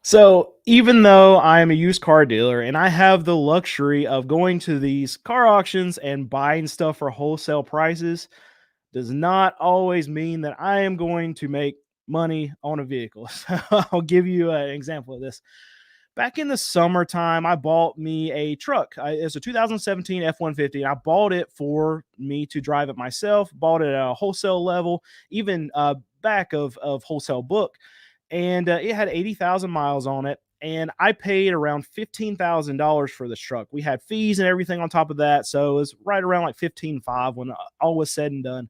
So, even though I am a used car dealer and I have the luxury of going to these car auctions and buying stuff for wholesale prices, does not always mean that I am going to make money on a vehicle. So, I'll give you an example of this. Back in the summertime, I bought me a truck. It's a 2017 F-150. I bought it for me to drive it myself, bought it at a wholesale level, even back of wholesale book, and it had 80,000 miles on it. And I paid around $15,000 for this truck. We had fees and everything on top of that, so it was right around like 15.5 when all was said and done.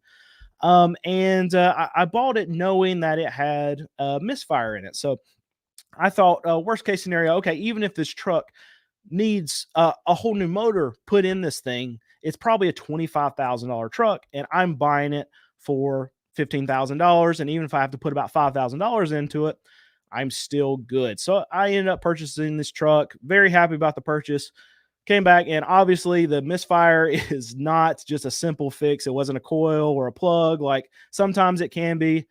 I bought it knowing that it had misfire in it. So I thought, worst case scenario, okay, even if this truck needs a whole new motor put in this thing, it's probably a $25,000 truck, and I'm buying it for $15,000. And even if I have to put about $5,000 into it, I'm still good. So I ended up purchasing this truck. Very happy about the purchase. Came back, and obviously the misfire is not just a simple fix. It wasn't a coil or a plug like sometimes it can be.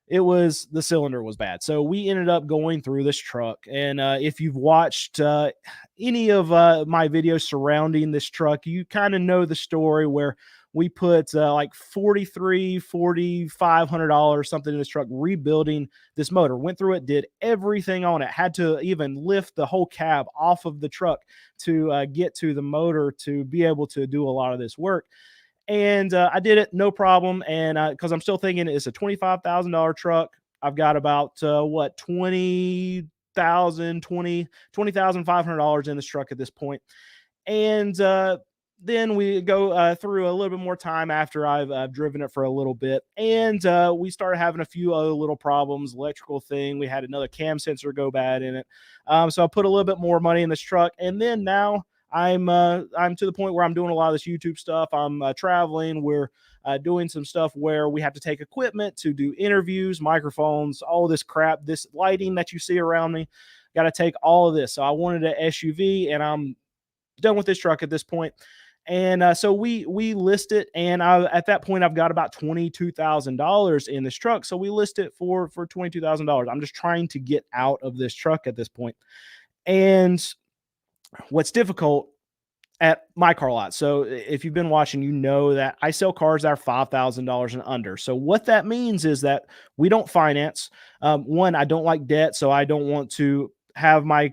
It was the cylinder was bad. So we ended up going through this truck. And if you've watched any of my videos surrounding this truck, you kind of know the story where we put like $4,500 something in this truck rebuilding this motor. Went through it, did everything on it, had to even lift the whole cab off of the truck to get to the motor to be able to do a lot of this work. And I did it no problem. And because I'm still thinking it's a $25,000 truck, I've got about what 20,500 in this truck at this point. And then we go through a little bit more time after I've driven it for a little bit, and we started having a few other little problems. Electrical thing, we had another cam sensor go bad in it, so I put a little bit more money in this truck, and then now I'm to the point where I'm doing a lot of this YouTube stuff. I'm traveling. We're doing some stuff where we have to take equipment to do interviews, microphones, all this crap, this lighting that you see around me. Got to take all of this. So I wanted an SUV, and I'm done with this truck at this point. And so we list it, and at that point I've got about $22,000 in this truck. So we list it for $22,000. I'm just trying to get out of this truck at this point. And what's difficult at my car lot. So if you've been watching, you know that I sell cars that are $5,000 and under. So what that means is that we don't finance. One, I don't like debt, so I don't want to have my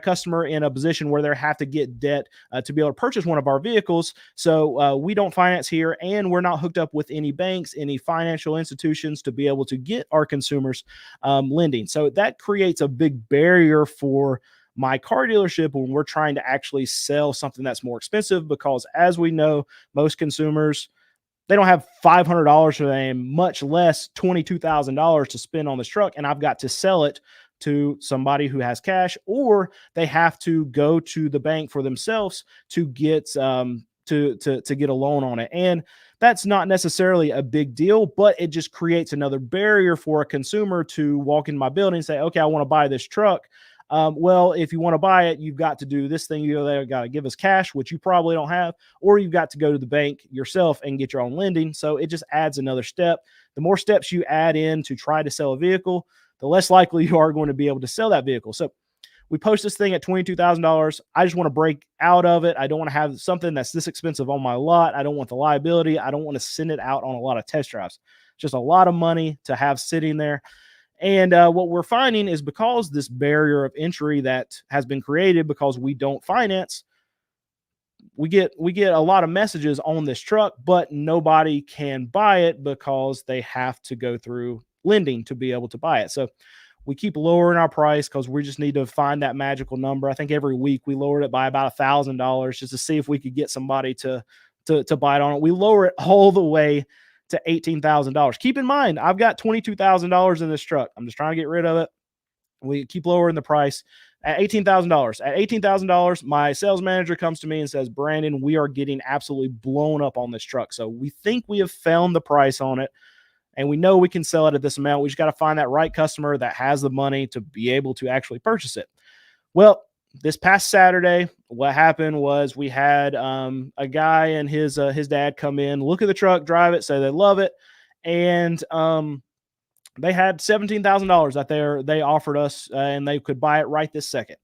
customer in a position where they have to get debt to be able to purchase one of our vehicles. So we don't finance here, and we're not hooked up with any banks, any financial institutions to be able to get our consumers lending. So that creates a big barrier for my car dealership when we're trying to actually sell something that's more expensive, because as we know, most consumers, they don't have $500 for them, much less $22,000 to spend on this truck, and I've got to sell it to somebody who has cash, or they have to go to the bank for themselves to get to get a loan on it. And that's not necessarily a big deal, but it just creates another barrier for a consumer to walk in my building and say, okay, I want to buy this truck. Well, if you want to buy it, you've got to do this thing. You got to give us cash, which you probably don't have, or you've got to go to the bank yourself and get your own lending. So it just adds another step. The more steps you add in to try to sell a vehicle, the less likely you are going to be able to sell that vehicle. So we post this thing at $22,000. I just want to break out of it. I don't want to have something that's this expensive on my lot. I don't want the liability. I don't want to send it out on a lot of test drives. It's just a lot of money to have sitting there. And what we're finding is, because this barrier of entry that has been created because we don't finance, we get a lot of messages on this truck, but nobody can buy it because they have to go through lending to be able to buy it. So we keep lowering our price because we just need to find that magical number. I think every week we lowered it by about $1,000 just to see if we could get somebody to bite on it. We lower it all the way to $18,000. Keep in mind, I've got $22,000 in this truck. I'm just trying to get rid of it. We keep lowering the price at $18,000. At $18,000, my sales manager comes to me and says, Brandon, we are getting absolutely blown up on this truck. So we think we have found the price on it, and we know we can sell it at this amount. We just got to find that right customer that has the money to be able to actually purchase it. Well, this past Saturday, what happened was we had a guy and his dad come in, look at the truck, drive it, say they love it, and They had $17,000 that they offered us, and they could buy it right this second.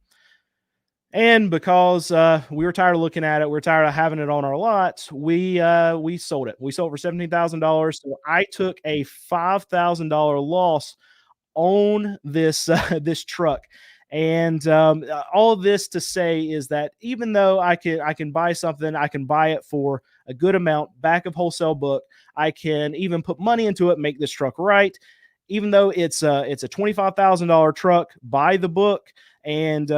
And because we were tired of looking at it, we were tired of having it on our lots, we sold it. We sold it for $17,000. So I took a $5,000 loss on this this truck. And all of this to say is that even though I can buy something, I can buy it for a good amount, back of wholesale book. I can even put money into it, make this truck right. Even though it's a $25,000 truck by the book, and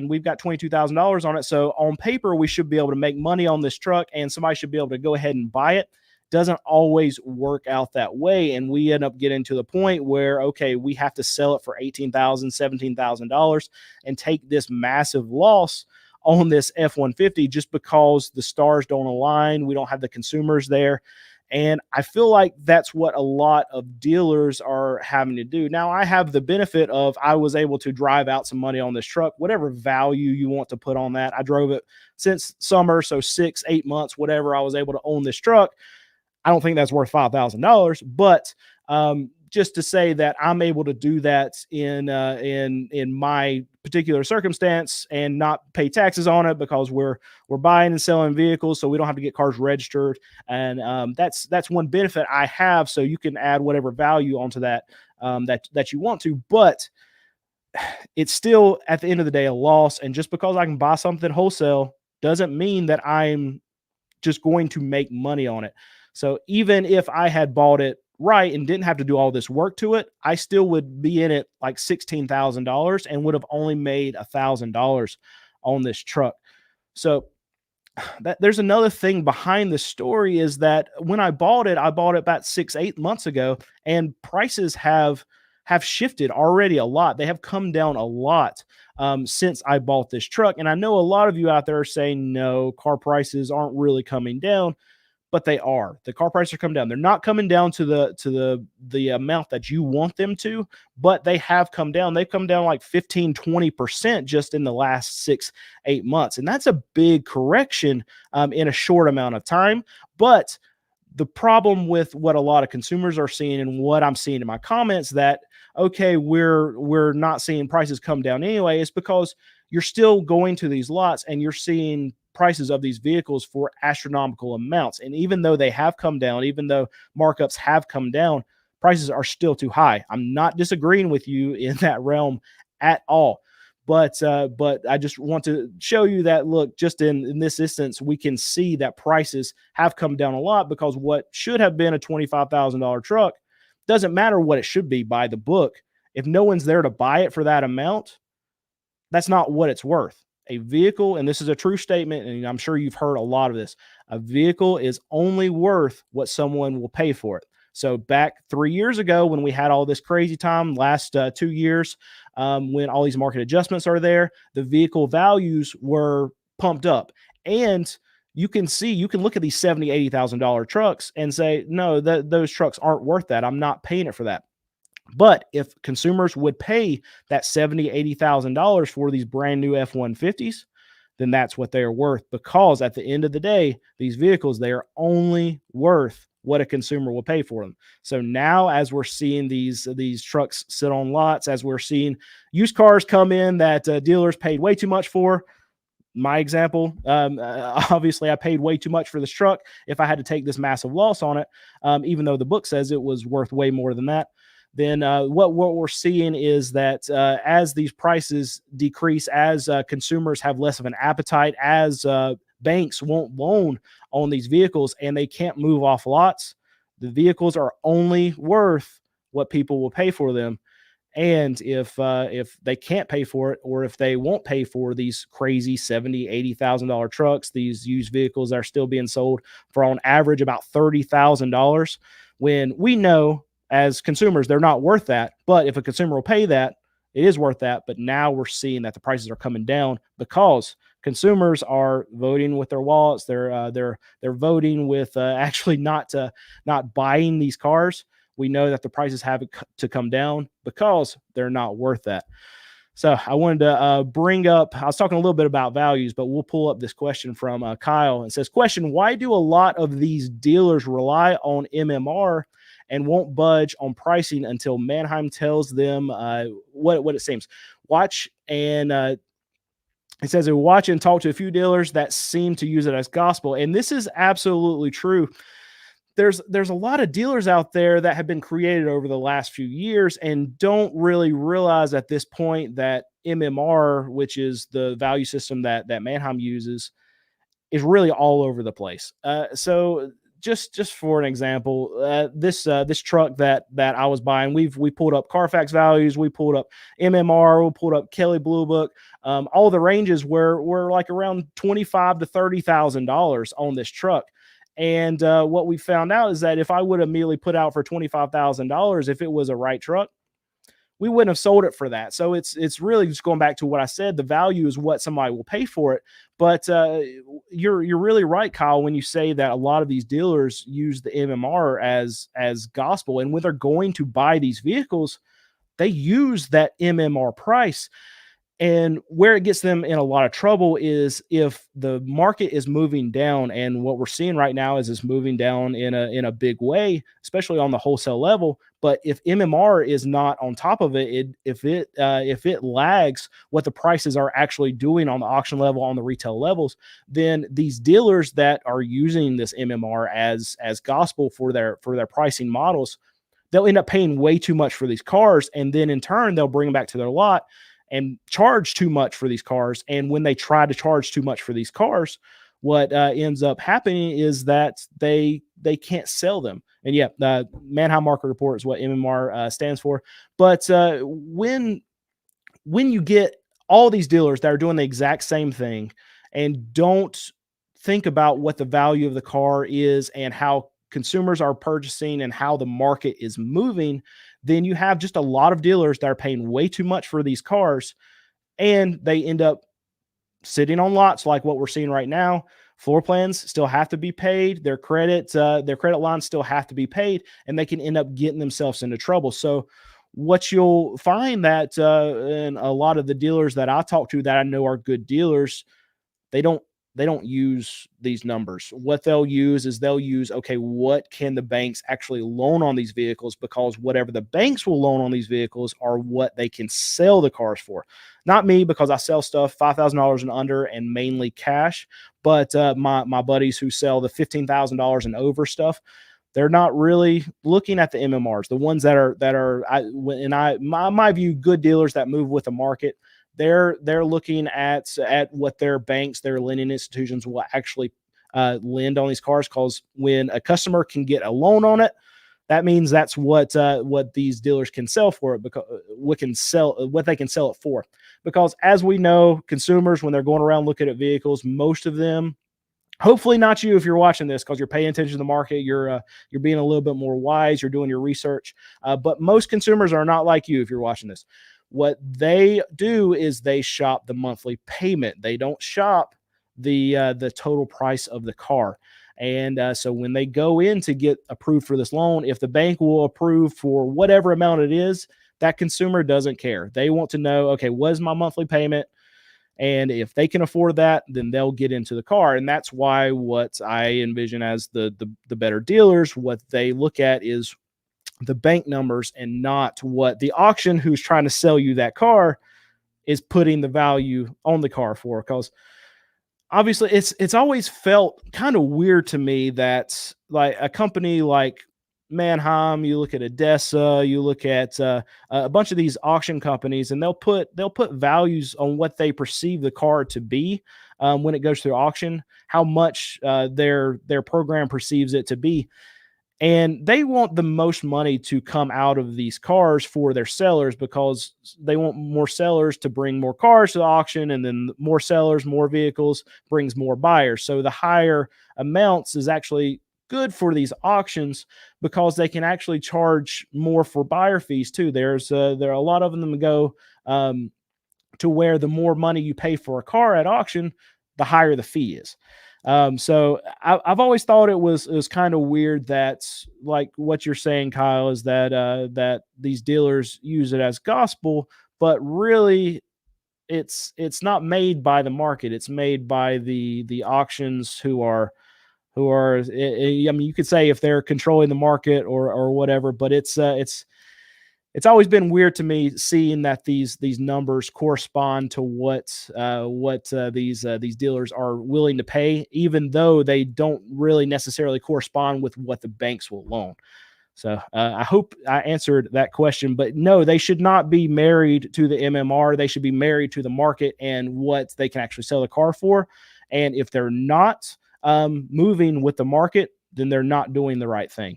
we've got $22,000 on it. So on paper, we should be able to make money on this truck, and somebody should be able to go ahead and buy it. Doesn't always work out that way, and we end up getting to the point where, okay, we have to sell it for $18,000, $17,000 and take this massive loss on this F-150 just because the stars don't align. We don't have the consumers there. And I feel like that's what a lot of dealers are having to do. Now, I have the benefit of I was able to drive out some money on this truck, whatever value you want to put on that. I drove it since summer, so 6, 8 months, whatever. I was able to own this truck. I don't think that's worth $5,000, but just to say that I'm able to do that in my particular circumstance and not pay taxes on it because we're buying and selling vehicles, so we don't have to get cars registered, and that's one benefit I have. So you can add whatever value onto that that you want to, but it's still at the end of the day a loss. And just because I can buy something wholesale doesn't mean that I'm just going to make money on it. So even if I had bought it right and didn't have to do all this work to it, I still would be in it like $16,000 and would have only made $1,000 on this truck. So there's another thing behind the story is that when I bought it about 6, 8 months ago, and prices have shifted already a lot. They have come down a lot since I bought this truck. And I know a lot of you out there are saying, no, car prices aren't really coming down, but they are. The car prices are coming down. They're not coming down to the amount that you want them to, but they have come down. They've come down like 15, 20% just in the last 6, 8 months. And that's a big correction in a short amount of time. But the problem with what a lot of consumers are seeing and what I'm seeing in my comments that, okay, we're not seeing prices come down anyway, is because you're still going to these lots and you're seeing prices of these vehicles for astronomical amounts. And even though they have come down, even though markups have come down, prices are still too high. I'm not disagreeing with you in that realm at all. But I just want to show you that, look, just in this instance, we can see that prices have come down a lot because what should have been a $25,000 truck doesn't matter what it should be by the book. If no one's there to buy it for that amount, that's not what it's worth. A vehicle, and this is a true statement, and I'm sure you've heard a lot of this, a vehicle is only worth what someone will pay for it. So back 3 years ago, when we had all this crazy time, last 2 years, when all these market adjustments are there, the vehicle values were pumped up. And you can look at these $70,000, $80,000 trucks and say, no, those trucks aren't worth that. I'm not paying it for that. But if consumers would pay that $70,000, $80,000 for these brand new F-150s, then that's what they are worth, because at the end of the day, these vehicles, they are only worth what a consumer will pay for them. So now, as we're seeing these trucks sit on lots, as we're seeing used cars come in that dealers paid way too much for, my example, obviously I paid way too much for this truck if I had to take this massive loss on it, even though the book says it was worth way more than that. Then what we're seeing is that as these prices decrease, as consumers have less of an appetite, as banks won't loan on these vehicles and they can't move off lots, the vehicles are only worth what people will pay for them. And if they can't pay for it, or if they won't pay for these crazy $70,000, $80,000 trucks, these used vehicles that are still being sold for on average about $30,000, when we know as consumers they're not worth that, but if a consumer will pay that, it is worth that. But now we're seeing that the prices are coming down because consumers are voting with their wallets. They're voting with actually not buying these cars. We know that the prices have to come down because they're not worth that. So I wanted to bring up, I was talking a little bit about values, but we'll pull up this question from Kyle. It says, question, why do a lot of these dealers rely on MMR and won't budge on pricing until Manheim tells them what it seems. Watch and It says they watch and talk to a few dealers that seem to use it as gospel, and this is absolutely true. There's a lot of dealers out there that have been created over the last few years and don't really realize at this point that MMR, which is the value system that Manheim uses, is really all over the place. So just for an example, this truck that I was buying, we pulled up Carfax values, we pulled up MMR, we pulled up Kelly Blue Book. All the ranges were like around $25,000 to $30,000 on this truck. And what we found out is that if I would have immediately put out for $25,000, if it was a right truck, we wouldn't have sold it for that. So it's really just going back to what I said. The value is what somebody will pay for it. But you're really right, Kyle, when you say that a lot of these dealers use the MMR as gospel, and when they're going to buy these vehicles, they use that MMR price. And where it gets them in a lot of trouble is if the market is moving down, and what we're seeing right now is it's moving down in a big way, especially on the wholesale level. But if MMR is not on top of it, if it lags what the prices are actually doing on the auction level, on the retail levels, then these dealers that are using this MMR as gospel for their pricing models, they'll end up paying way too much for these cars, and then in turn they'll bring them back to their lot and charge too much for these cars. And when they try to charge too much for these cars, what ends up happening is that they can't sell them. And yeah, the Manheim Market Report is what MMR stands for. But when you get all these dealers that are doing the exact same thing and don't think about what the value of the car is and how consumers are purchasing and how the market is moving, then you have just a lot of dealers that are paying way too much for these cars, and they end up sitting on lots like what we're seeing right now. Floor plans still have to be paid. Their credit lines still have to be paid, and they can end up getting themselves into trouble. So what you'll find that in a lot of the dealers that I talk to that I know are good dealers, they don't they don't use these numbers. What they'll use is okay, what can the banks actually loan on these vehicles? Because whatever the banks will loan on these vehicles are what they can sell the cars for. Not me, because I sell stuff $5,000 and under and mainly cash, but my buddies who sell the $15,000 and over stuff, they're not really looking at the MMRs, the ones that are my view, good dealers that move with the market. They're looking at what their banks, their lending institutions will actually lend on these cars. Because when a customer can get a loan on it, that means that's what these dealers can sell for it, because what they can sell it for. Because as we know, consumers, when they're going around looking at vehicles, most of them, hopefully not you if you're watching this, because you're paying attention to the market, you're being a little bit more wise, you're doing your research, but most consumers are not like you if you're watching this. What they do is they shop the monthly payment. They don't shop the total price of the car. And so when they go in to get approved for this loan, if the bank will approve for whatever amount it is, that consumer doesn't care. They want to know, okay, what is my monthly payment? And if they can afford that, then they'll get into the car. And that's why what I envision as the better dealers, what they look at is the bank numbers, and not what the auction who's trying to sell you that car is putting the value on the car for. Because obviously it's always felt kind of weird to me that, like, a company like Manheim, you look at Odessa, you look at a bunch of these auction companies, and they'll put values on what they perceive the car to be when it goes through auction, how much their program perceives it to be. And they want the most money to come out of these cars for their sellers, because they want more sellers to bring more cars to the auction, and then more sellers, more vehicles brings more buyers. So the higher amounts is actually good for these auctions, because they can actually charge more for buyer fees too. There are a lot of them that go to where the more money you pay for a car at auction, the higher the fee is. So I've always thought it was kind of weird that, like what you're saying, Kyle, is that that these dealers use it as gospel, but really it's not made by the market. It's made by the auctions who are who are, I mean, you could say if they're controlling the market or whatever, but it's always been weird to me seeing that these numbers correspond to what these dealers are willing to pay, even though they don't really necessarily correspond with what the banks will loan. So I hope I answered that question. But no, they should not be married to the MMR. They should be married to the market and what they can actually sell the car for. And if they're not moving with the market, then they're not doing the right thing.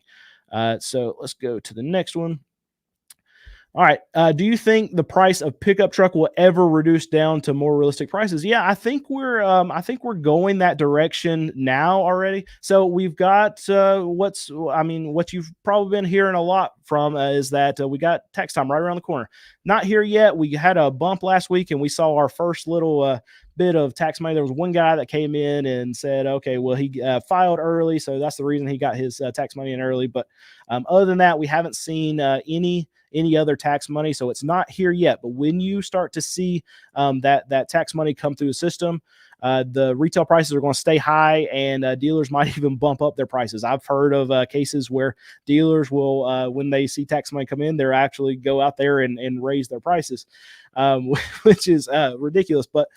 So let's go to the next one. All right. Do you think the price of pickup truck will ever reduce down to more realistic prices? Yeah, I think we're going that direction now already. So we've got what you've probably been hearing a lot from is that we got tax time right around the corner. Not here yet. We had a bump last week, and we saw our first little bit of tax money. There was one guy that came in and said, okay, well, he filed early, so that's the reason he got his tax money in early. But other than that, we haven't seen any other tax money. So it's not here yet. But when you start to see that tax money come through the system, the retail prices are going to stay high, and dealers might even bump up their prices. I've heard of cases where dealers will, when they see tax money come in, they're actually go out there and raise their prices, which is ridiculous, but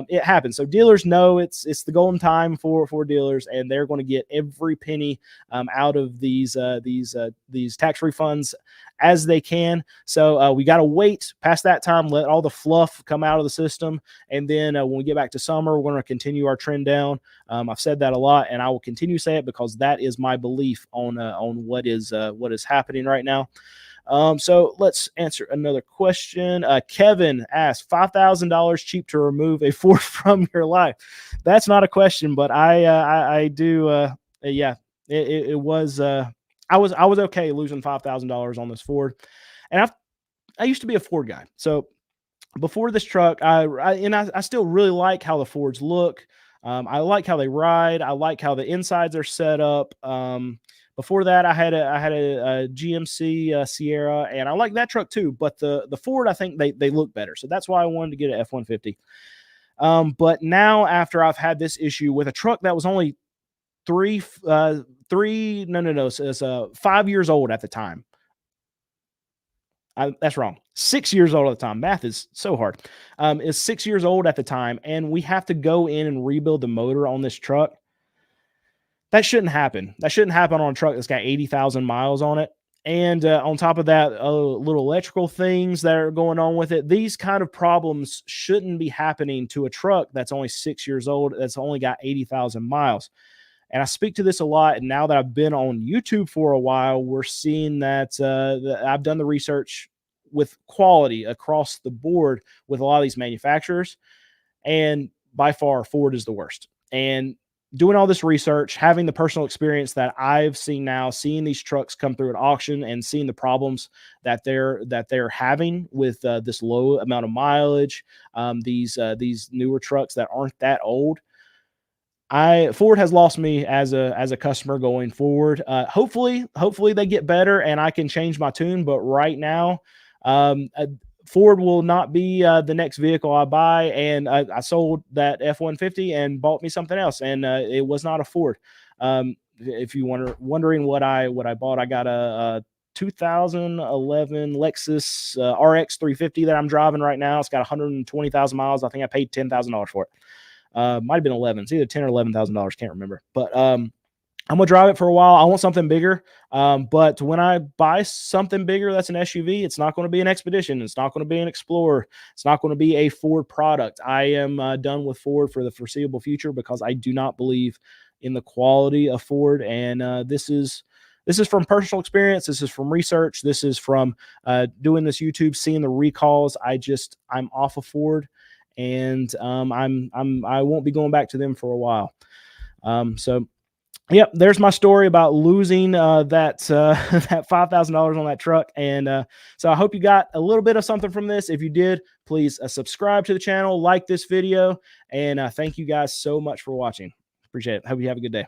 it happens. So dealers know it's the golden time for dealers, and they're going to get every penny out of these tax refunds as they can. So we got to wait past that time, let all the fluff come out of the system, and then when we get back to summer, we're going to continue our trend down. I've said that a lot, and I will continue to say it because that is my belief on what is happening right now. So let's answer another question. Kevin asked, $5,000 cheap to remove a Ford from your life? That's not a question, but I do. Yeah, it was. I was okay losing $5,000 on this Ford, and I used to be a Ford guy. So before this truck, I still really like how the Fords look. I like how they ride. I like how the insides are set up. Before that, I had a GMC Sierra, and I like that truck too. But the Ford, I think they look better, so that's why I wanted to get an F-150. But now, after I've had this issue with a truck that was only 5 years old at the time. That's wrong. 6 years old at the time. Math is so hard. Is 6 years old at the time, and we have to go in and rebuild the motor on this truck. That shouldn't happen. That shouldn't happen on a truck that's got 80,000 miles on it. And on top of that, little electrical things that are going on with it. These kind of problems shouldn't be happening to a truck that's only 6 years old, that's only got 80,000 miles. And I speak to this a lot. And now that I've been on YouTube for a while, we're seeing that I've done the research with quality across the board with a lot of these manufacturers. And by far, Ford is the worst. And doing all this research, having the personal experience that I've seen now, seeing these trucks come through an auction and seeing the problems that they're having with this low amount of mileage, these newer trucks that aren't that old, Ford has lost me as a customer going forward. Hopefully they get better and I can change my tune. But right now, Ford will not be the next vehicle I buy. And I sold that F-150 and bought me something else, and it was not a Ford. If you wondering what I bought, I got a 2011 Lexus RX 350 that I'm driving right now. It's got 120,000 miles. I think I paid $10,000 for it. Might have been 11. It's either $10,000 or $11,000. Can't remember. But I'm gonna drive it for a while. I want something bigger. But when I buy something bigger, that's an SUV. It's not going to be an Expedition. It's not going to be an Explorer. It's not going to be a Ford product. I am done with Ford for the foreseeable future because I do not believe in the quality of Ford. And this is from personal experience. This is from research. This is from doing this YouTube, seeing the recalls. I'm off of Ford. And I won't be going back to them for a while. So, yep, there's my story about losing that $5,000 on that truck. And so I hope you got a little bit of something from this. If you did, please subscribe to the channel, like this video, and thank you guys so much for watching. Appreciate it. Hope you have a good day.